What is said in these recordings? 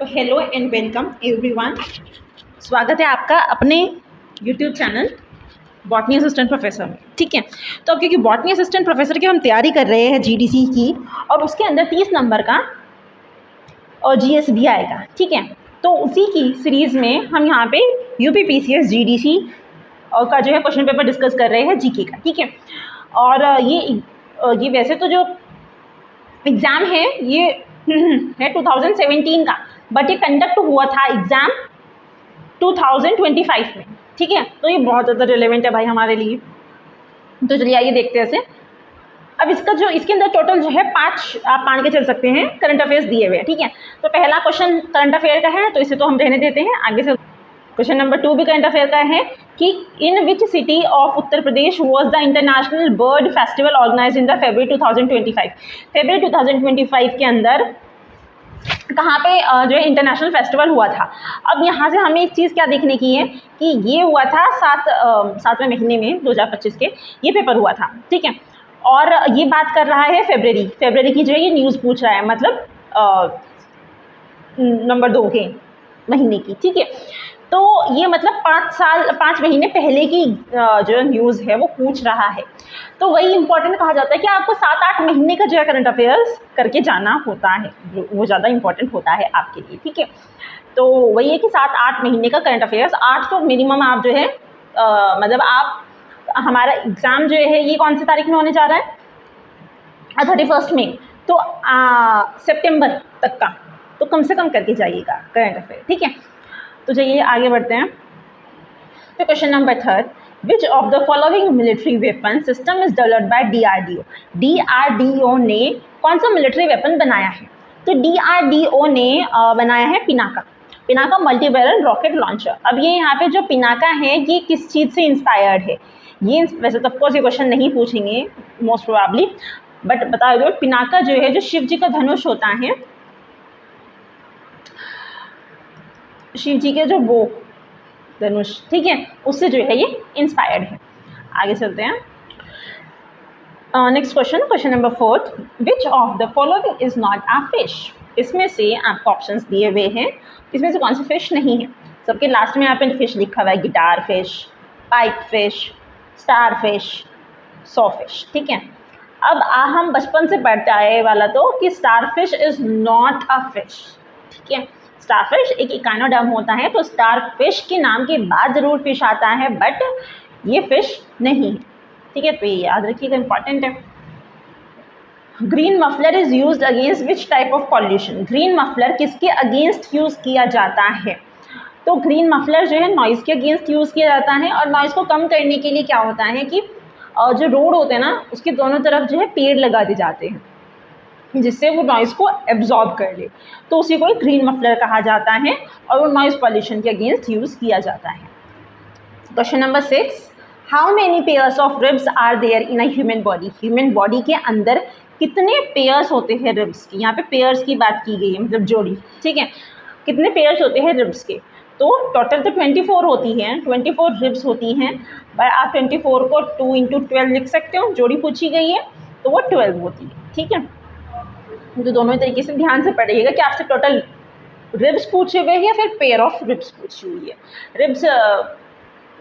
तो hello and welcome everyone. स्वागत है आपका अपने YouTube channel botany assistant professor में। ठीक है, तो अब क्योंकि बॉटनी असिस्टेंट प्रोफेसर की हम तैयारी कर रहे हैं जीडीसी की, और उसके अंदर 30 नंबर का और जीएस भी आएगा। ठीक है, तो उसी की सीरीज़ में हम यहाँ पे यूपीपीसीएस जीडीसी और का जो है क्वेश्चन पेपर डिस्कस कर रहे हैं जीके का। ठीक है, और ये वैसे तो जो एग्ज़ाम है ये है 2017 का, बट ये कंडक्ट हुआ था एग्ज़ाम 2025 में। ठीक है, तो ये बहुत ज़्यादा रिलेवेंट है भाई हमारे लिए। तो चलिए आइए देखते हैं इसे। अब इसका जो इसके अंदर टोटल जो है 5 आप मान के चल सकते हैं करंट अफेयर्स दिए हुए हैं। ठीक है, तो पहला क्वेश्चन करंट अफेयर का है, तो इसे तो हम रहने देते हैं, आगे से क्वेश्चन नंबर 2 भी करंट अफेयर का है कि in which city of Uttar Pradesh was the international bird festival organised in the February 2025। फरवरी 2025 के अंदर कहाँ पे जो है इंटरनेशनल फेस्टिवल हुआ था। अब यहाँ से हमें एक चीज़ क्या देखने की है कि ये हुआ था 7वें महीने में 2025 के ये पेपर हुआ था। ठीक है, और ये बात कर रहा है फरवरी की जो है ये न्यूज़ पूछ रहा है, मतलब नंबर 2 के महीने की। ठीक है, तो ये मतलब 5 महीने पहले की जो न्यूज़ है वो पूछ रहा है। तो वही इंपॉर्टेंट कहा जाता है कि आपको 7-8 महीने का जो है करंट अफेयर्स करके जाना होता है, वो ज़्यादा इंपॉर्टेंट होता है आपके लिए। ठीक है, तो वही है कि 7-8 महीने का करंट अफेयर्स, 8 तो मिनिमम आप जो है मतलब आप हमारा एग्ज़ाम जो है ये कौन सी तारीख में होने जा रहा है, 31 में, तो सितंबर तक का तो कम से कम करके जाइएगा करंट अफेयर। ठीक है, तो चलिए आगे बढ़ते हैं। तो question number 3, which of the following military weapon system is developed by DRDO. DRDO ने कौन सा मिलिट्री वेपन बनाया है? तो डीआरडीओ ने बनाया है Pinaka multi barrel rocket launcher. अब ये यहाँ पे जो पिनाका है ये किस चीज़ से इंस्पायर्ड है? ये वैसे तो ऑफकोर्स ये क्वेश्चन नहीं पूछेंगे मोस्ट प्रोबेबली, बट बता दो पिनाका जो है जो शिव जी का धनुष होता है, शिव जी के जो वो धनुष, ठीक है, उससे जो है ये इंस्पायर्ड है। आगे चलते हैं। Next question number 4, which of the following is not a fish. इसमें से आपको ऑप्शंस दिए हुए हैं, इसमें से कौन सी फिश नहीं है? सबके लास्ट में यहाँ पे फिश लिखा हुआ है, guitar fish, pipe fish, star fish, saw fish. ठीक है, अब हम बचपन से पढ़ते आए वाला तो कि star fish is not a fish. ठीक है, स्टार फिश एक इकाइनोडर्म होता है, तो स्टार फिश के नाम के बाद जरूर फिश आता है, बट ये फिश नहीं है। ठीक है, तो ये याद रखिएगा, इंपॉर्टेंट है। Green muffler is used against which type of pollution. Green muffler किसके अगेंस्ट यूज किया जाता है? तो ग्रीन मफलर जो है नॉइज़ के अगेंस्ट यूज़ किया जाता है, और नॉइज़ को कम करने के लिए क्या होता है कि जो रोड होते हैं ना उसके दोनों तरफ जो है पेड़ लगा दिए जाते हैं जिससे वो नॉइज़ को एब्जॉर्ब कर ले, तो उसी को ग्रीन मफलर कहा जाता है, और वो नॉइज़ पॉल्यूशन के अगेंस्ट यूज़ किया जाता है। Question number 6, how many pairs of ribs are there in a human body. Human body के अंदर कितने पेयर्स होते हैं रिब्स की? यहाँ पे पेयर्स की बात की गई है, मतलब जोड़ी। ठीक है, कितने पेयर्स होते हैं रिब्स के? तो टोटल तो 24 होती हैं, 24 रिब्स होती हैं, पर आप 24 को 2 × 12 लिख सकते हो, जोड़ी पूछी गई है तो वो 12 होती है। ठीक है, तो दोनों ही तरीके से ध्यान से पढ़िएगा कि आपसे टोटल रिब्स पूछे हुए हैं या फिर पेयर ऑफ रिब्स पूछी हुई है। रिब्स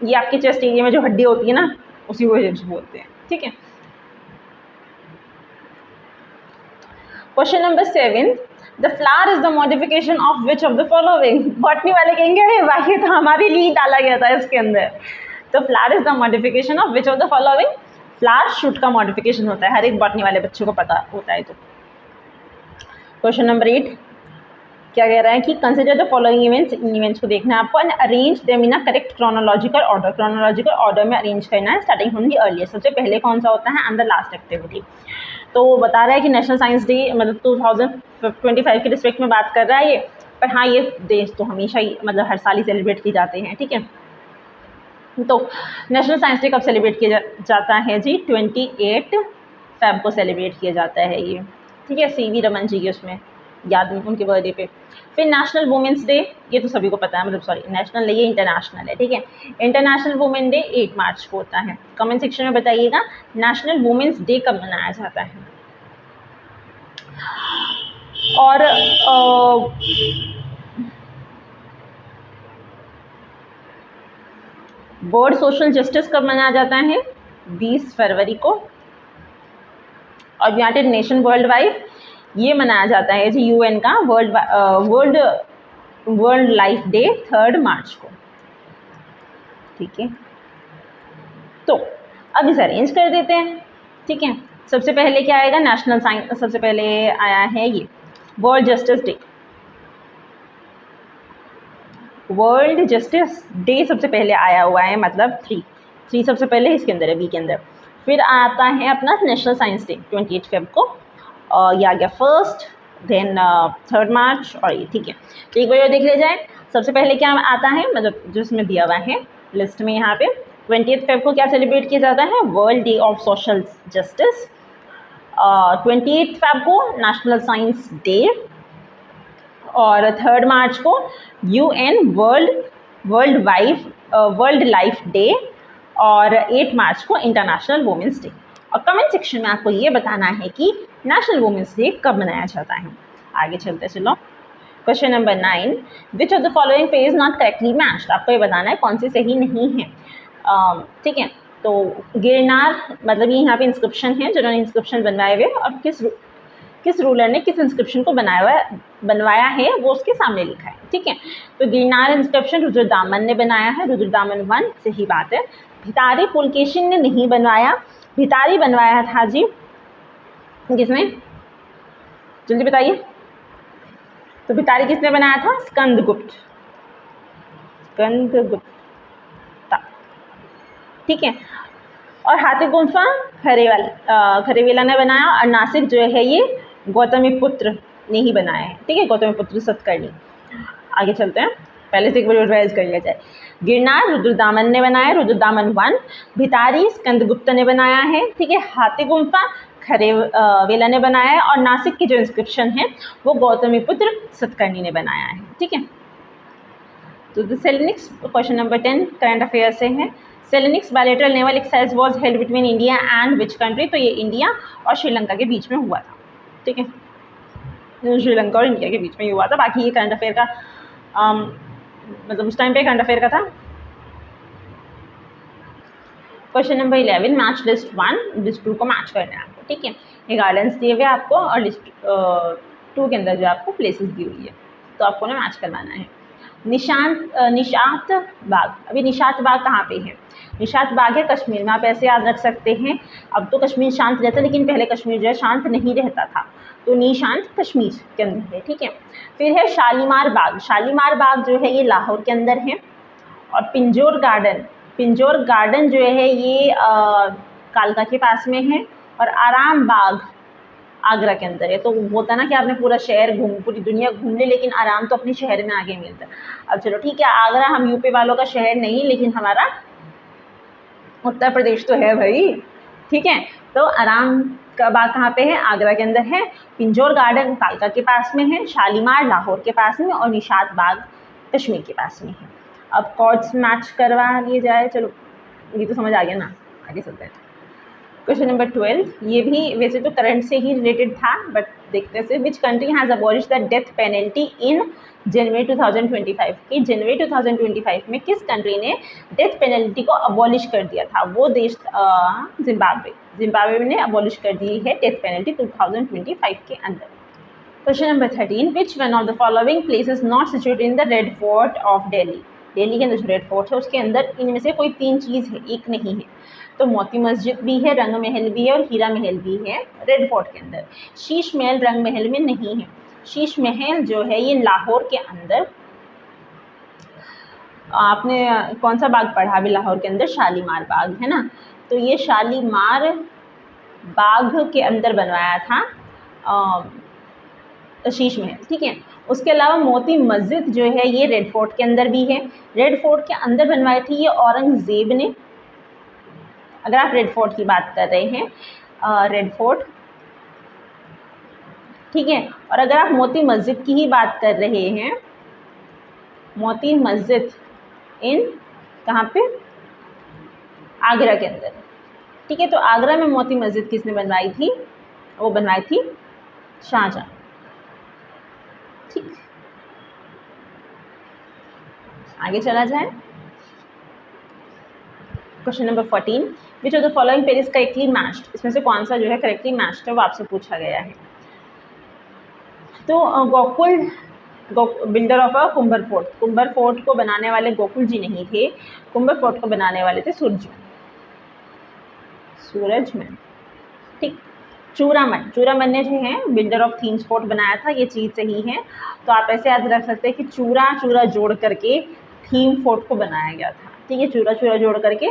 ये आपके चेस्ट एरिया में जो हड्डी होती है ना, उसी को रिब्स बोलते हैं। ठीक है, question number 7, the flower is the modification of which of the following. Botany वाले कहेंगे अरे भाई तो हमारे लिए डाला गया था इसके अंदर। तो flower is the modification of which of the following. Flower shoot का मॉडिफिकेशन होता है, हर एक बॉटनी वाले बच्चों को पता होता है। तो क्वेश्चन नंबर 8 क्या कह रहा है कि consider the following events. In events को देखना है आपको, and arrange them in a correct chronological order. Chronological order में अरेंज करना है, स्टार्टिंग फ्रॉम दी अर्लीस्ट, सबसे पहले कौन सा होता है एंड द लास्ट एक्टिविटी। तो वो बता रहा है कि नेशनल साइंस डे मतलब 2025 के डिस्ट्रिक्ट में बात कर रहा है ये, पर हाँ ये देश तो हमेशा ही मतलब हर साल ही सेलिब्रेट किए जाते हैं। ठीक है, तो नेशनल साइंस डे कब सेलिब्रेट किया जाता है जी? 28 फ़रवरी को सेलिब्रेट किया जाता है ये। ठीक है, सीवी रमन जी के उसमें याद उनके बर्थडे पे। फिर नेशनल वुमेंस डे, ये तो सभी को पता है, मतलब सॉरी नेशनल नहीं, ये इंटरनेशनल है। ठीक है, इंटरनेशनल वुमेन डे 8 मार्च को होता है। कमेंट सेक्शन में बताइएगा नेशनल वुमेंस डे कब मनाया जाता है। और वर्ल्ड सोशल जस्टिस कब मनाया जाता है? 20 फरवरी को। और यूनाइटेड नेशन वर्ल्ड वाइड ये मनाया जाता है जी यूएन का वर्ल्ड लाइफ डे 3 मार्च को। ठीक है, तो अब इसे अरेंज कर देते हैं। ठीक है, सबसे पहले क्या आएगा? National science. सबसे पहले आया है ये world justice day. World justice day सबसे पहले आया हुआ है, मतलब 3 सबसे पहले इसके अंदर है, बी के अंदर। फिर आता है अपना नेशनल साइंस डे 28 फेब को, ये आ गया फर्स्ट, देन 3 मार्च और ये। ठीक है, तो एक बार और देख लिया जाए। सबसे पहले क्या आता है, मतलब जो इसमें दिया हुआ है लिस्ट में यहाँ पे, 28 फेब को क्या सेलिब्रेट किया जाता है? World day of social justice. 28 Feb को नेशनल साइंस डे, और 3 मार्च को यूएन वर्ल्ड लाइफ डे, और 8 मार्च को इंटरनेशनल वुमेंस डे। और कमेंट सेक्शन में आपको ये बताना है कि नेशनल वुमेंस डे कब मनाया जाता है। आगे चलते चलो। Question number 9, which of the following page not correctly matched. आपको ये बताना है कौन सी सही नहीं है। ठीक है, तो गिरनार, मतलब ये यहाँ पे इंस्क्रिप्शन है, जिन्होंने इंस्क्रिप्शन बनवाए हुए और किस रूलर ने किस इंस्क्रिप्शन को बनवाया है वो उसके सामने लिखा है। ठीक है, तो गिरनार इंस्क्रिप्शन रुद्रदामन ने बनाया है, रुद्रदामन 1, सही बात है। भितारी पुलकेशिन ने नहीं बनवाया, भितारी बनवाया था जी किसने? जल्दी बताइए। तो भितारी किसने बनाया था? स्कंदगुप्त। ठीक है, और हाथी गुम्फा खरेवेला ने बनाया, और नासिक जो है ये गौतमीपुत्र ने ही बनाया है। ठीक है, गौतमीपुत्र सतकर्णी। आगे चलते हैं, पहले से एक बार रिवाइज कर लिया जाए। गिरनार रुद्रदामन ने बनाया, रुद्रदामन 1। भितारी स्कंदगुप्त ने बनाया है। ठीक है, हाथी गुम्फा खरेवेला ने बनाया है, और नासिक की जो इंस्क्रिप्शन है वो गौतमीपुत्र सतकर्णी ने बनाया है। ठीक है, तो the Selenix, question number 10 current affair से है। Selenix bilateral naval exercise was held between India and which country. तो ये इंडिया और श्रीलंका के बीच में हुआ था। ठीक है, श्रीलंका और इंडिया के बीच में ही हुआ था। बाकी ये करंट अफेयर का मतलब उस टाइम पे करंट अफेयर का था। Question number 11, match list 1, list 2 को मैच करना है आपको। ठीक है, ये गार्डन्स दिए हुए आपको, और लिस्ट 2 के अंदर जो आपको प्लेसेस दी हुई है, तो आपको ना मैच करवाना है। निशात बाग, अभी निशात बाग कहाँ पे है? निशात बाग है कश्मीर में। आप ऐसे याद रख सकते हैं, अब तो कश्मीर शांत रहता है, लेकिन पहले कश्मीर जो है शांत नहीं रहता था, तो निशांत कश्मीर के अंदर है। ठीक है, फिर है शालीमार बाग। शालीमार बाग जो है ये लाहौर के अंदर है। और पिंजौर गार्डन जो है ये कालका के पास में है। और आराम बाग आगरा के अंदर है। तो होता ना कि आपने पूरा शहर पूरी दुनिया घूम ली, लेकिन आराम तो अपने शहर में आगे मिलता है। अब चलो ठीक है, आगरा हम यूपी वालों का शहर नहीं, लेकिन हमारा उत्तर प्रदेश तो है भाई। ठीक है, तो आराम का बाग कहाँ पे है? आगरा के अंदर है। पिंजौर गार्डन कालका के पास में है। शालीमार लाहौर के पास में, और निशात बाग कश्मीर के पास में है। अब कॉर्ड्स मैच करवा लिए जाए। चलो ये तो समझ आ गया ना, आगे चलते हैं। क्वेश्चन नंबर 12, ये भी वैसे तो करंट से ही रिलेटेड था, बट देखते हैं। Which country has abolish the death penalty in January 2025। कि जनवरी 2025 में किस कंट्री ने डेथ पेनल्टी को अबॉलिश कर दिया था? वो देश जिम्बाब्वे ने अबॉलिश कर दी है डेथ पेनल्टी 2025 के अंदर। Question number 13, which one of the following places not situated in the red fort of Delhi. Delhi के अंदर जो रेड फोर्ट है उसके अंदर इनमें से कोई 3 चीज़ है, एक नहीं है। तो मोती मस्जिद भी है, रंग महल भी है, और हीरा महल भी है रेड फोर्ट के अंदर। शीश महल रंग महल में नहीं है। शीश महल जो है ये लाहौर के अंदर, आपने कौन सा बाग पढ़ा अभी लाहौर के अंदर? शालीमार बाग है ना। तो ये शालीमार बाग के अंदर बनवाया था शीश महल। ठीक है, उसके अलावा मोती मस्जिद जो है ये रेड फोर्ट के अंदर भी है। रेड फोर्ट के अंदर बनवाई थी ये औरंगजेब ने, अगर आप रेड फोर्ट की बात कर रहे हैं, रेड फोर्ट। ठीक है, और अगर आप मोती मस्जिद की ही बात कर रहे हैं, मोती मस्जिद इन कहाँ पे? आगरा के अंदर। ठीक है, तो आगरा में मोती मस्जिद किसने बनवाई थी? वो बनवाई थी शाहजहां। ठीक, आगे चला जाए। Question number 14, which of the following pair is correctly matched, इसमें से कौन सा जो है करेक्टली मैच्ड है वो आपसे पूछा गया है। तो Gokul builder of a Kumbhar fort, Kumbhar fort को बनाने वाले गोकुल जी नहीं थे, कुंभर फोर्ट को बनाने वाले थे सूरजमल, सूरजमल, ठीक। चूड़ामन, चूड़ामन ने जो है बिल्डर ऑफ थीम्स फोर्ट बनाया था, ये चीज़ सही है। तो आप ऐसे याद रख सकते हैं कि चूड़ा चूड़ा जोड़ करके थीम फोर्ट को बनाया गया था, ठीक है। चूड़ा चूड़ा जोड़ करके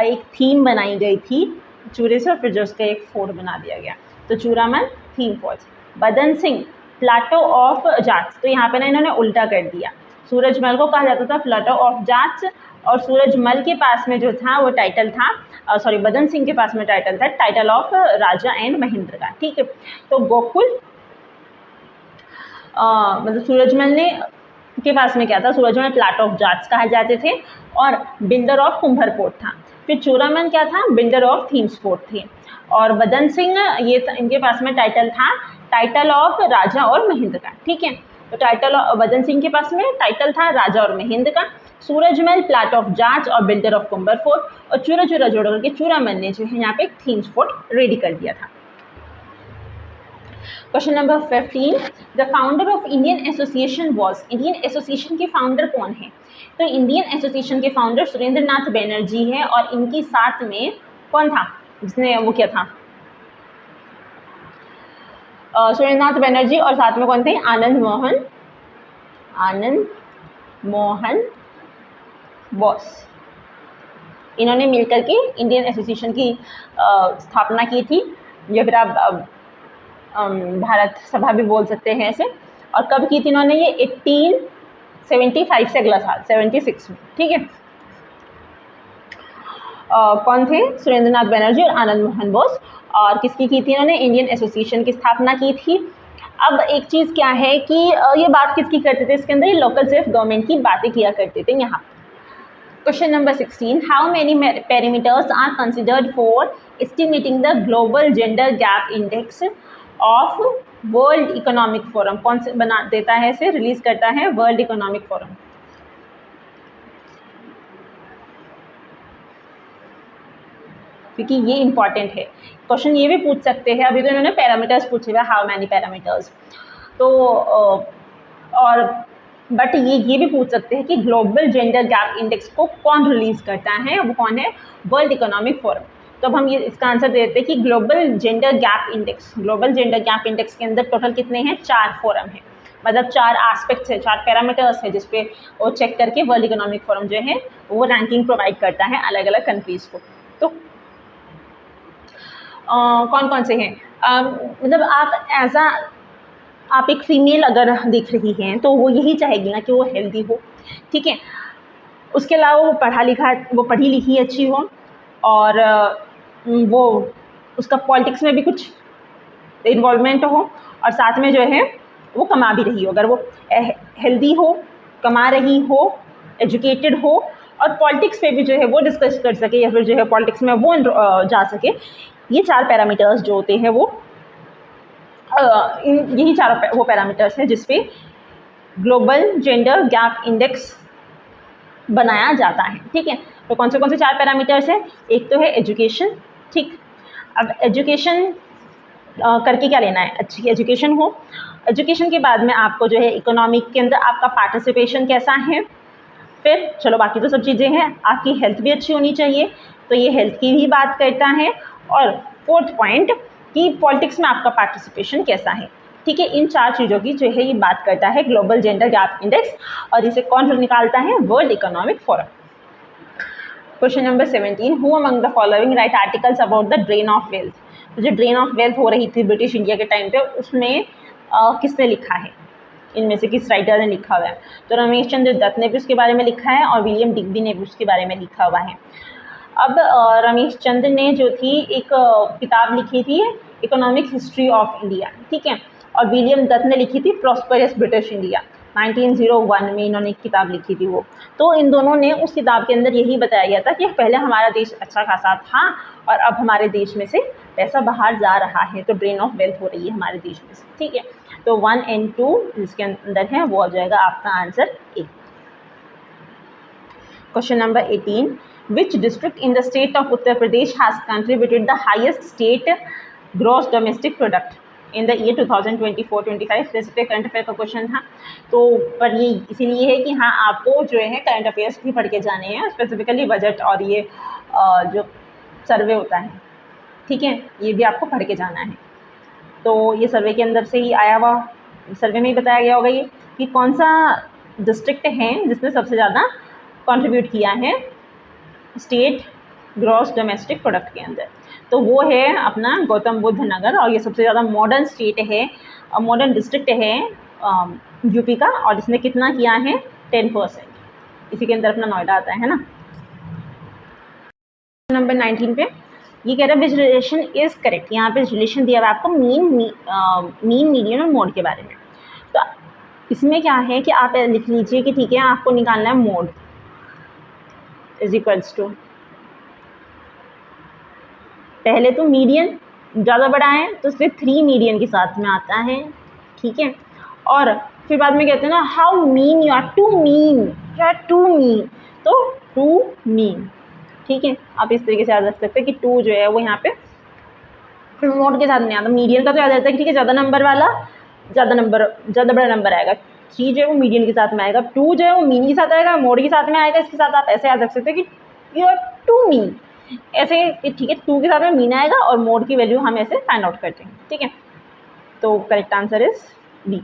एक थीम बनाई गई थी चूड़े से, और फिर जो उसका एक फोर्ट बना दिया गया। तो चूड़ामन थीम फोर्ट। बदन सिंह प्लाटो ऑफ जाट्स, तो यहाँ पे ना इन्होंने उल्टा कर दिया, सूरजमल को कहा जाता था प्लाटो ऑफ जाट्स, और सूरजमल के पास में जो था वो टाइटल था, सॉरी बदन सिंह के पास में टाइटल था title of Raja and Mahendra का, ठीक है। तो गोकुल मतलब सूरजमल ने के पास में क्या था, सूरजमल प्लाट ऑफ जाट्स कहा जाते थे, और बिल्डर ऑफ कुंभर फोर्ट था। फिर चूड़ामन क्या था, बिल्डर ऑफ थीम्स फोर्ट थे, और बदन सिंह ये इनके पास में टाइटल था टाइटल ऑफ राजा और महेंद्र का, ठीक है। तो टाइटल बदन सिंह के पास में टाइटल था राजा और महेंद्र का, सूरजमल प्लाट ऑफ जाट्स और बिल्डर ऑफ कुंभर फोर्ट, और चूरा चूरा जोड़ करके चूड़ामन ने जो है यहाँ पे थीम्स फोर्ट रेडी कर दिया था। Question number 15, the founder of Indian association was, Indian association के फाउंडर कौन है। तो इंडियन एसोसिएशन के फाउंडर सुरेंद्र नाथ बैनर्जी है, और इनकी साथ में कौन था जिसने वो किया था, सुरेंद्र नाथ बैनर्जी, और साथ में कौन थे, आनंद मोहन बोस। इन्होंने मिलकर के इंडियन एसोसिएशन की स्थापना की थी, या फिर आप भारत सभा भी बोल सकते हैं ऐसे। और कब की थी इन्होंने, ये 1875 से अगला साल 76 में, ठीक है। कौन थे, सुरेंद्र नाथ बैनर्जी और आनंद मोहन बोस, और किसकी की थी इन्होंने, इंडियन एसोसिएशन की स्थापना की थी। अब एक चीज़ क्या है कि ये बात किसकी करते थे, इसके अंदर ये लोकल सेल्फ गवर्नमेंट की बातें किया करते थे यहाँ। Question number 16, how many parameters are considered for estimating the global gender gap index of world economic forum, कौन से बना देता है इसे, रिलीज करता है वर्ल्ड इकोनॉमिक फोरम। क्योंकि ये इंपॉर्टेंट है, क्वेश्चन ये भी पूछ सकते हैं, अभी तो इन्होंने पैरामीटर्स पूछे हुए, हाउ मैनी पैरामीटर्स, तो और बट ये भी पूछ सकते हैं कि ग्लोबल जेंडर गैप इंडेक्स को कौन रिलीज करता है, वो कौन है, वर्ल्ड इकोनॉमिक फोरम। तो अब हम ये इसका आंसर दे देते हैं कि global gender gap index, global gender gap index के अंदर टोटल कितने हैं, 4 फोरम है, मतलब 4 एस्पेक्ट्स है, 4 पैरामीटर्स है, जिसपे वो चेक करके वर्ल्ड इकोनॉमिक फोरम जो है वो रैंकिंग प्रोवाइड करता है अलग अलग कंट्रीज को। तो कौन कौन से हैं, मतलब आप एक फीमेल अगर देख रही हैं तो वो यही चाहेगी ना कि वो हेल्दी हो, ठीक है। उसके अलावा वो पढ़ी लिखी अच्छी हो, और वो उसका पॉलिटिक्स में भी कुछ इन्वॉल्वमेंट हो, और साथ में जो है वो कमा भी रही हो, अगर वो हेल्दी हो, कमा रही हो, एजुकेटेड हो, और पॉलिटिक्स पे भी जो है वो डिस्कस कर सके, या फिर जो है पॉलिटिक्स में वो जा सके। ये 4 पैरामीटर्स जो होते हैं वो यही 4 वो पैरामीटर्स हैं जिसपे ग्लोबल जेंडर गैप इंडेक्स बनाया जाता है, ठीक है। तो कौन से 4 पैरामीटर्स हैं, एक तो है एजुकेशन, ठीक। अब एजुकेशन करके क्या लेना है, अच्छी एजुकेशन हो, एजुकेशन के बाद में आपको जो है इकोनॉमिक के अंदर आपका पार्टिसिपेशन कैसा है, फिर चलो बाकी तो सब चीज़ें हैं, आपकी हेल्थ भी अच्छी होनी चाहिए, तो ये हेल्थ की भी बात करता है, और 4th पॉइंट कि पॉलिटिक्स में आपका पार्टिसिपेशन कैसा है, ठीक है। इन 4 चीज़ों की जो है ये बात करता है ग्लोबल जेंडर गैप इंडेक्स, और इसे कौन निकालता है, world economic forum. Question number 17, who among the following right articles about the drain of wealth, तो जो ड्रेन ऑफ वेल्थ हो रही थी ब्रिटिश इंडिया के टाइम पे, उसमें किसने लिखा है, इनमें से किस राइटर ने लिखा हुआ है। तो रमेश चंद्र दत्त ने भी उसके बारे में लिखा है, और विलियम डिग्बी ने भी उसके बारे में लिखा हुआ है। अब रमेश चंद्र ने जो थी एक किताब लिखी थी इकोनॉमिक हिस्ट्री ऑफ इंडिया, ठीक है, और विलियम दत्त ने लिखी थी प्रॉस्परस ब्रिटिश इंडिया, 1901 में इन्होंने एक किताब लिखी थी वो। तो इन दोनों ने उस किताब के अंदर यही बताया गया था कि पहले हमारा देश अच्छा खासा था, और अब हमारे देश में से पैसा बाहर जा रहा है, तो ड्रेन ऑफ वेल्थ हो रही है हमारे देश में से, ठीक है। तो 1 और 2 जिसके अंदर है वो आ जाएगा आपका answer A. Question number 18, which district in the state of Uttar Pradesh has contributed the highest state gross domestic product in the year 2024-25। Specific current affair का क्वेश्चन था, तो पर ये इसीलिए है कि हाँ आपको जो है करंट अफेयर्स भी पढ़ के जाने हैं, स्पेसिफिकली बजट और ये जो सर्वे होता है, ठीक है, ये भी आपको पढ़ के जाना है। तो ये सर्वे के अंदर से ही आया हुआ, सर्वे में ही बताया गया होगा ये कि कौन सा डिस्ट्रिक्ट है जिसने सबसे ज़्यादा कंट्रीब्यूट किया है स्टेट ग्रॉस डोमेस्टिक प्रोडक्ट के अंदर, तो वो है अपना गौतम बुद्ध नगर, और ये सबसे ज़्यादा मॉडर्न स्टेट है, मॉडर्न डिस्ट्रिक्ट है यूपी का, और इसने कितना किया है 10%। इसी के अंदर अपना नोएडा आता है ना। नंबर 19 पे ये कह रहा है विच रिलेशन इज करेक्ट। यहाँ पे रिलेशन दिया हुआ है आपको मीन मीडियन और मोड के बारे में। तो इसमें क्या है कि आप लिख लीजिए कि ठीक है आपको निकालना है मोड इज इक्वल्स टू, पहले तो मीडियन ज़्यादा बड़ा है तो इसलिए 3 मीडियन के साथ में आता है, ठीक है, और फिर बाद में कहते हैं ना how mean you are, too mean, too mean, तो टू मीन, ठीक है। आप इस तरीके से याद रख सकते हैं कि 2 जो है वो यहाँ पे मोड के साथ नहीं आता, मीडियन का तो याद रहता है कि ठीक है ज़्यादा नंबर वाला ज़्यादा बड़ा नंबर आएगा, 3 जो है वो मीडियन के साथ में आएगा, 2 जो है वो मीन के साथ आएगा, मोड के साथ में आएगा। इसके साथ आप ऐसे याद रख सकते हैं कि यू आर टू मीन, ऐसे ठीक है 2 के साथ में मीन आएगा और मोड की वैल्यू हम ऐसे फाइंड आउट करते हैं, ठीक है। तो correct answer is B.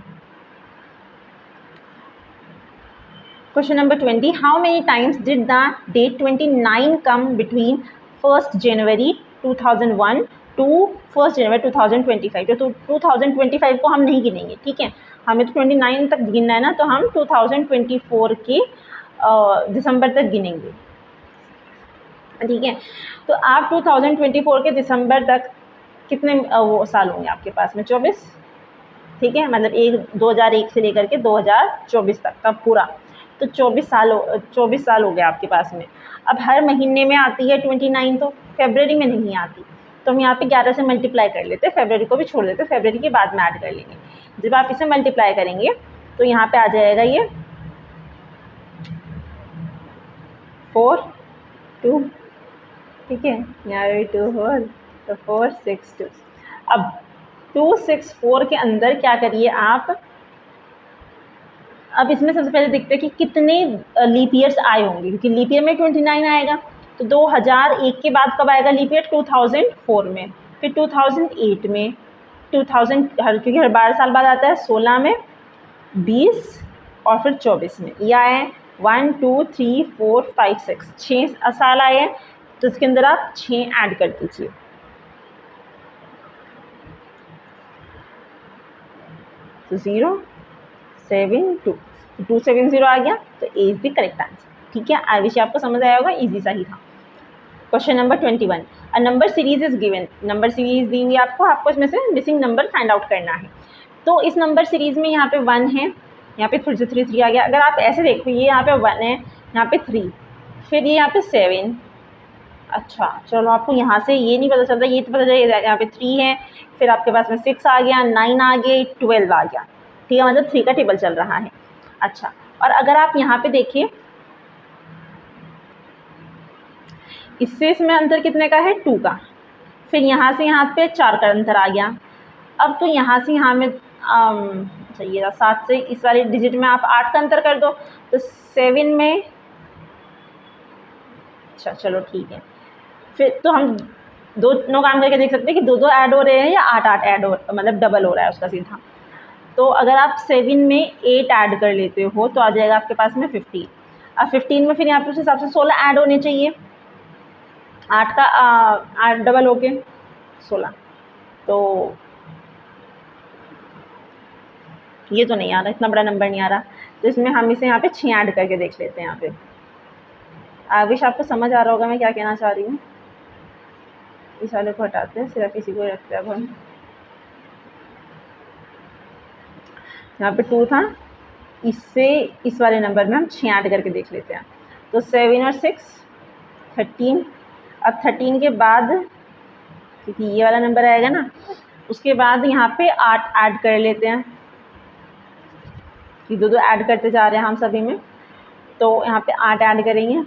Question number 20, how many times did the date 29 come between 1st January 2001 to 1st January 2025। तो 2025 को हम नहीं गिनेंगे, ठीक है, हमें तो 29 तक गिनना है ना, तो हम 2024 के दिसंबर तक गिनेंगे, ठीक है। तो आप 2024 के दिसंबर तक कितने वो साल होंगे आपके पास में, 24, ठीक है, मतलब 2001 से लेकर के 2024 तक का पूरा, तो 24 साल हो गए आपके पास में। अब हर महीने में आती है 29, तो फरवरी में नहीं आती, तो हम यहाँ पे 11 से मल्टीप्लाई कर लेते हैं, फरवरी को भी छोड़ देते हैं, फरवरी के बाद में ऐड कर लेंगे। जब आप इसे मल्टीप्लाई करेंगे तो यहाँ पे आ जाएगा ये 4 2, ठीक है, यहाँ भी 2 4, तो 4 6 2। अब 264 के अंदर क्या करिए आप, अब इसमें सबसे पहले देखते हैं कि कितने लीप ईयर्स आए होंगे, क्योंकि लीप ईयर में 29 आएगा, तो 2001 के बाद कब आएगा लीप ईयर, 2004 में, फिर 2008 में, 2000 क्योंकि हर 12 साल बाद आता है, 16 में, 20 और फिर 24 में। यह आए 1 2 3 4 5 6 6 साल आए हैं, तो इसके अंदर आप 6 ऐड कर दीजिए, तो 0 7 2 270 आ गया, तो ए इज द करेक्ट आंसर, ठीक है। आई विश आपको समझ आया होगा, इजी सा ही था। Question number 21, a number series is given, number series दी हुई आपको इसमें से मिसिंग नंबर फाइंड आउट करना है। तो इस नंबर सीरीज में यहाँ पे 1 है, यहाँ पे 3 3 आ गया। अगर आप ऐसे देखो ये यहाँ पे 1 है, यहाँ पे 3, फिर ये यहाँ पे 7, अच्छा चलो आपको यहाँ से ये नहीं पता चलता, ये तो पता चलेगा यहाँ पे 3 है, फिर आपके पास में 6 आ गया, 9 आ गया, 12 आ गया, ठीक है, मतलब 3 का टेबल चल रहा है। अच्छा, और अगर आप यहाँ पे देखिए इससे इसमें अंतर कितने का है, 2 का, फिर यहाँ से यहाँ पे 4 का अंतर आ गया। अब तो यहाँ से यहाँ में चाहिए 7 से इस वाले डिजिट में आप 8 का अंतर कर दो, तो 7 में, अच्छा चलो ठीक है, फिर तो हम दोनों काम करके देख सकते हैं कि 2 ऐड हो रहे हैं या 8 ऐड हो, मतलब डबल हो रहा है उसका सीधा। तो अगर आप 7 में 8 ऐड कर लेते हो तो आ जाएगा आपके पास में 15। अब 15 में फिर यहाँ पे उस हिसाब से 16 ऐड होने चाहिए, 8 का 8 डबल हो के 16, तो ये तो नहीं आ रहा, इतना बड़ा नंबर नहीं आ रहा, तो इसमें हम इसे यहाँ पे 6 ऐड करके देख लेते हैं। यहाँ पे आई विश आपको समझ आ रहा होगा मैं क्या कहना चाह रही हूँ। इस वाले को हटाते हैं, सिर्फ इसी को रखते हैं। अब हम यहाँ पे 2 था, इससे इस वाले नंबर में हम 6 ऐड करके देख लेते हैं, तो 7 और 6 13। अब 13 के बाद क्योंकि ये वाला नंबर आएगा ना, उसके बाद यहाँ पे 8 ऐड कर लेते हैं, कि 2 ऐड करते जा रहे हैं हम सभी में, तो यहाँ पे 8 ऐड करेंगे,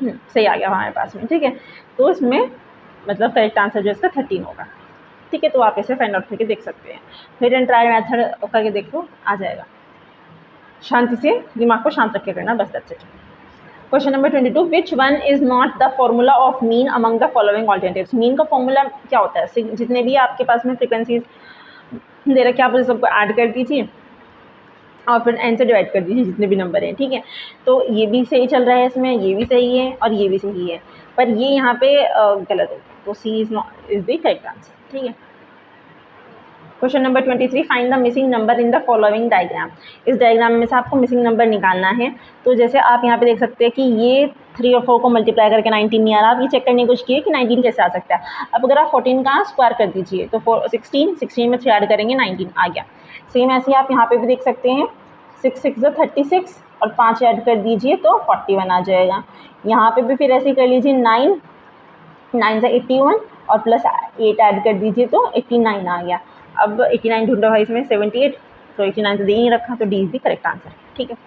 सही आ गया हमारे पास में, ठीक है। तो इसमें मतलब करेक्ट आंसर जो इसका 13 होगा, ठीक है। तो आप इसे फाइंड आउट करके देख सकते हैं, फिर एंड ट्राई मेथड करके देखो, आ जाएगा। शांति से दिमाग को शांत रख के करना, बस that's it. Question number 22, which one is not the formula of mean among the following alternatives. Mean का फॉर्मूला क्या होता है? जितने भी आपके पास में फ्रिक्वेंसीज दे रखे आप सबको ऐड कर दीजिए और फिर एन से डिवाइड कर दीजिए जितने भी नंबर हैं, ठीक है। तो ये भी सही चल रहा है, इसमें ये भी सही है और ये भी सही है, पर ये यहाँ पे गलत है, तो C is not is the correct answer, ठीक है। Question number 23, find the missing number in the following diagram. इस डायग्राम में से आपको मिसिंग नंबर निकालना है। तो जैसे आप यहाँ पे देख सकते हैं कि ये 3 और 4 को मल्टीप्लाई करके 19 नहीं आ रहा, आप ये चेक करने की कोशिश किए कि 19 कैसे आ सकता है। अब अगर आप 14 का स्क्वायर कर दीजिए तो 16 में 3 ऐड करेंगे 19 आ गया। सेम ऐसे आप यहाँ पे भी देख सकते हैं, 6 6 36 और 5 ऐड कर दीजिए तो 41 आ जाएगा। यहाँ पे भी फिर ऐसे ही कर लीजिए, 9 से 81 और प्लस 8 ऐड कर दीजिए तो 89 आ गया। अब 89 ढूंढा भाई इसमें 78, तो 89 तो दे नहीं रखा, तो D is the correct answer, ठीक है।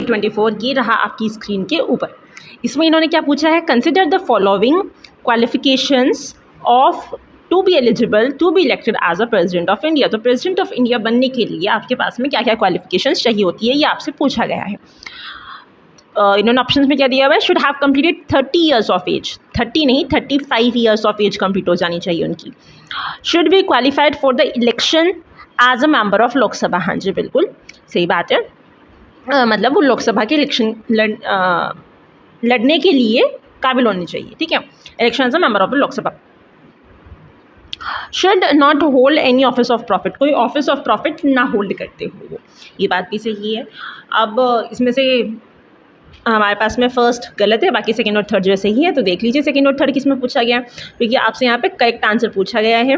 24 ये रहा आपकी स्क्रीन के ऊपर। इसमें इन्होंने क्या पूछा है, consider the following qualifications of to be eligible to be elected as a president of India. तो प्रेसिडेंट ऑफ इंडिया बनने के लिए आपके पास में क्या क्या क्वालिफिकेशंस चाहिए होती है, ये आपसे पूछा गया है। इन्होंने ऑप्शंस में क्या दिया हुआ है, should have completed 30 years of age, 30 नहीं 35 ईयर्स ऑफ एज कंप्लीट हो जानी चाहिए उनकी। Should be qualified for the election as a member of Lok Sabha, हाँ जी बिल्कुल सही बात है। मतलब वो लोकसभा के इलेक्शन लड़ने के लिए काबिल होनी चाहिए, ठीक है, election as a member of Lok Sabha. Should not hold any office of profit, कोई ऑफिस ऑफ प्रॉफिट ना होल्ड करते हो वो, ये बात भी सही है। अब इसमें से हमारे पास में फर्स्ट गलत है, बाकी सेकंड और थर्ड जो सही है। तो देख लीजिए सेकंड और थर्ड किसमें पूछा गया, क्योंकि आपसे यहाँ पे करेक्ट आंसर पूछा गया है।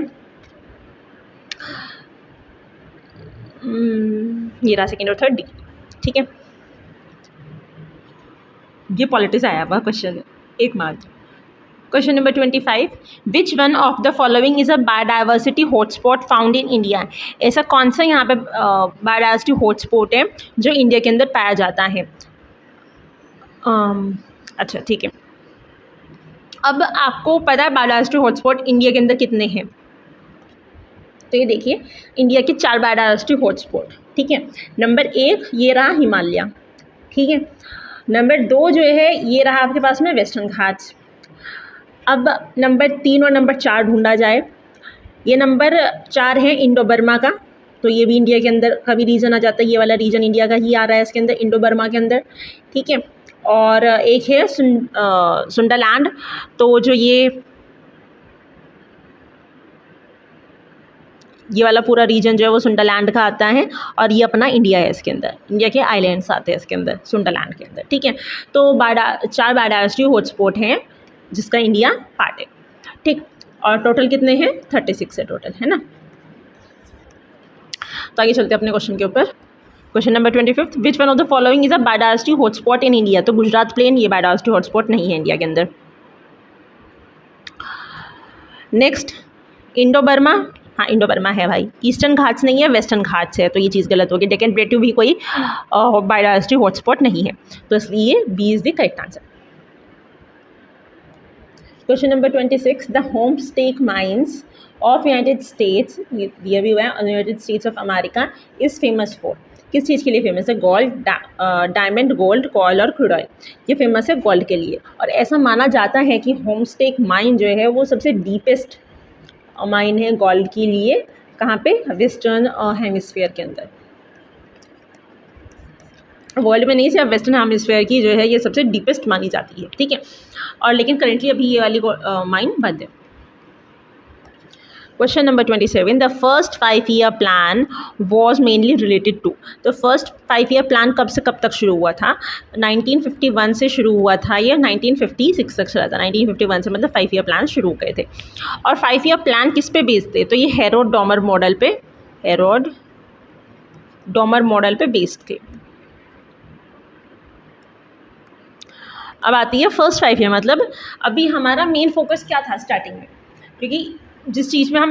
ये रहा सेकंड और थर्ड डी, ठीक है। ये पॉलिटिक्स आया हुआ क्वेश्चन है, एक mark. Question number 25, which one of the following is a biodiversity hotspot found in India. ऐसा कौन सा यहाँ पे बायोडाइवर्सिटी हॉटस्पॉट है जो इंडिया के अंदर पाया जाता है। अच्छा ठीक है, अब आपको पता है बायोडाइवर्सिटी हॉटस्पॉट इंडिया के अंदर कितने हैं। तो ये देखिए इंडिया के 4 बायोडाइवर्सिटी हॉटस्पॉट, ठीक है। नंबर 1 ये रहा हिमालय, ठीक है। नंबर 2 जो है ये रहा आपके पास में वेस्टर्न घाट्स। अब नंबर 3 और नंबर 4 ढूंढा जाए। ये नंबर 4 है इंडो बर्मा का, तो ये भी इंडिया के अंदर का भी रीजन आ जाता है, ये वाला रीजन इंडिया का ही आ रहा है इसके अंदर, इंडो बर्मा के अंदर, ठीक है। और एक है सुंडरलैंड, तो जो ये वाला पूरा रीजन जो है वो सुंडरलैंड का आता है, और ये अपना इंडिया है, इसके अंदर इंडिया के आइलैंड्स आते हैं इसके अंदर सुंडरलैंड के अंदर, ठीक है। तो 4 बायोडाइवर्सिटी हॉटस्पॉट हैं जिसका इंडिया पार्ट है, ठीक। और टोटल कितने हैं, 36 है टोटल, है ना। तो आगे चलते हैं अपने क्वेश्चन के ऊपर। Question number 25, which one of the following is a biodiversity hotspot in India. तो गुजरात प्लेन ये बायोडाइवर्सिटी हॉटस्पॉट नहीं है इंडिया के अंदर। नेक्स्ट इंडो बर्मा, हाँ इंडो बर्मा है भाई, ईस्टर्न घाट्स नहीं है, वेस्टर्न घाट्स है, तो ये चीज़ गलत होगी। डेक्कन प्लेट्यू भी कोई बायोडाइवर्सिटी हॉटस्पॉट नहीं है, तो इसलिए B is the correct answer. Question number 26, the Homestake mines of United States, दिया भी हुआ है, United States of America is famous for, किस चीज़ के लिए फेमस है, गोल्ड, डायमंड, गोल्ड, कॉयल और क्रूड ऑयल। ये फेमस है गोल्ड के लिए, और ऐसा माना जाता है कि होम स्टेक माइन जो है वो सबसे डीपेस्ट माइन है गोल्ड के लिए, कहाँ पे, वेस्टर्न हेमिस्फीयर के अंदर, वर्ल्ड में नहीं, सिर्फ वेस्टर्न हेमिस्फीयर की जो है ये सबसे डीपेस्ट मानी जाती है, ठीक है। और लेकिन करेंटली अभी ये वाली माइन बंद है। Question number 27, the first 5 year plan was mainly related to. तो फर्स्ट 5 ईयर प्लान कब से कब तक शुरू हुआ था, 1951 से शुरू हुआ था, या 1956 तक चला था। 1951 से मतलब 5 ईयर प्लान शुरू हो गए थे। और 5 ईयर प्लान किस पे बेस्ड थे, तो ये हेरोड डॉमर मॉडल पे बेस्ड थे। अब आती है फर्स्ट 5 ईयर, मतलब अभी हमारा मेन फोकस क्या था स्टार्टिंग में, क्योंकि जिस चीज़ में हम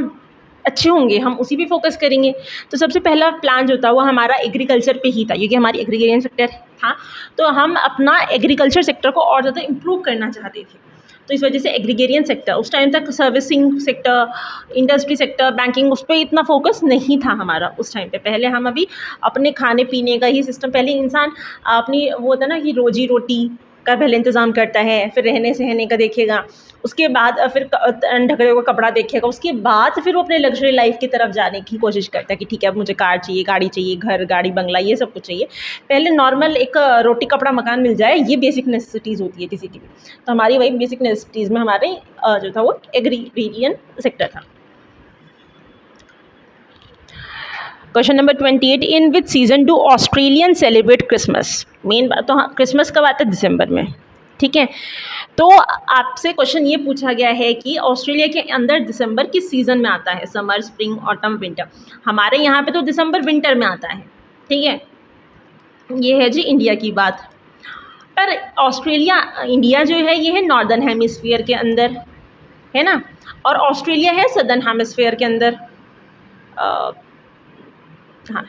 अच्छे होंगे, हम उसी पे फोकस करेंगे। तो सबसे पहला प्लान जो था वो हमारा एग्रीकल्चर पे ही था, क्योंकि हमारी एग्रीगेरियन सेक्टर था, तो हम अपना एग्रीकल्चर सेक्टर को और ज़्यादा इम्प्रूव करना चाहते थे। तो इस वजह से एग्रीगेरियन सेक्टर, उस टाइम तक servicing sector, industry sector, banking, उस पर इतना फोकस नहीं था हमारा उस टाइम पे। पहले हम अभी अपने खाने पीने का ही सिस्टम, पहले इंसान अपनी वो होता ना कि रोजी रोटी का पहले इंतज़ाम करता है, फिर रहने सहने का देखेगा, उसके बाद फिर ढकने का कपड़ा देखेगा, उसके बाद फिर वो अपने लग्जरी लाइफ की तरफ जाने की कोशिश करता है कि ठीक है अब मुझे कार चाहिए, गाड़ी चाहिए, घर गाड़ी बंगला ये सब कुछ चाहिए। पहले नॉर्मल एक रोटी कपड़ा मकान मिल जाए, ये बेसिक नेसेसिटीज़ होती है किसी की भी। तो हमारी वही बेसिक नेसेसिटीज़ में हमारे जो था वो एग्रीगेरियन सेक्टर था। Question number 28, in which season do Australian celebrate Christmas? Main बात तो हाँ, क्रिसमस कब आता है? दिसंबर में, ठीक है। तो आपसे क्वेश्चन ये पूछा गया है कि ऑस्ट्रेलिया के अंदर दिसंबर किस सीज़न में आता है? Summer, spring, autumn, winter. हमारे यहाँ पे तो दिसंबर विंटर में आता है, ठीक है। ये है जी इंडिया की बात। पर ऑस्ट्रेलिया, इंडिया जो है ये है नॉर्दर्न हेमिस्फीयर के अंदर, है ना, और ऑस्ट्रेलिया है सदर्न हेमिस्फीयर के अंदर। हाँ,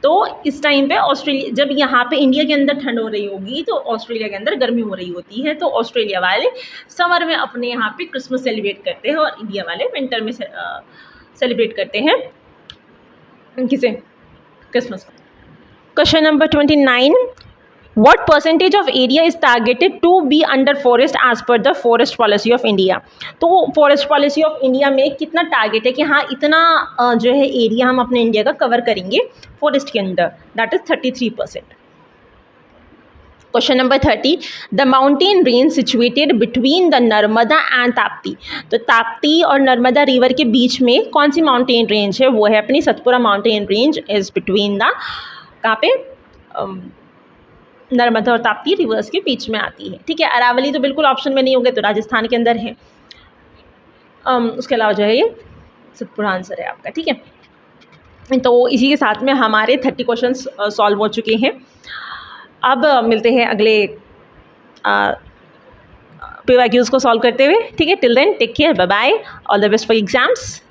तो इस टाइम पे ऑस्ट्रेलिया, जब यहाँ पे इंडिया के अंदर ठंड हो रही होगी तो ऑस्ट्रेलिया के अंदर गर्मी हो रही होती है। तो ऑस्ट्रेलिया वाले समर में अपने यहाँ पे क्रिसमस सेलिब्रेट करते हैं और इंडिया वाले विंटर में सेलिब्रेट करते हैं किसे? Christmas. Question number 29, what percentage of area is targeted to be under forest as per the forest policy of India? तो फॉरेस्ट पॉलिसी ऑफ इंडिया में कितना टारगेट है कि हाँ इतना जो है एरिया हम अपने इंडिया का कवर करेंगे फॉरेस्ट के अंदर, that is 33%। Question number 30, the mountain range situated between the Narmada and Tapti. तो ताप्ती और नर्मदा रिवर के बीच में कौन सी माउंटेन रेंज है? वो है अपनी Satpura mountain range, is between the, कहाँ पे? नर्मदा और ताप्ती रिवर्स के बीच में आती है, ठीक है। अरावली तो बिल्कुल ऑप्शन में नहीं होंगे, तो राजस्थान के अंदर है। उसके अलावा जो है ये सतपुरा आंसर है आपका, ठीक है। तो इसी के साथ में हमारे 30 क्वेश्चंस सॉल्व हो चुके हैं। अब मिलते हैं अगले PYQs को सॉल्व करते हुए, ठीक है। Till then take care, bye bye, all the best for exams.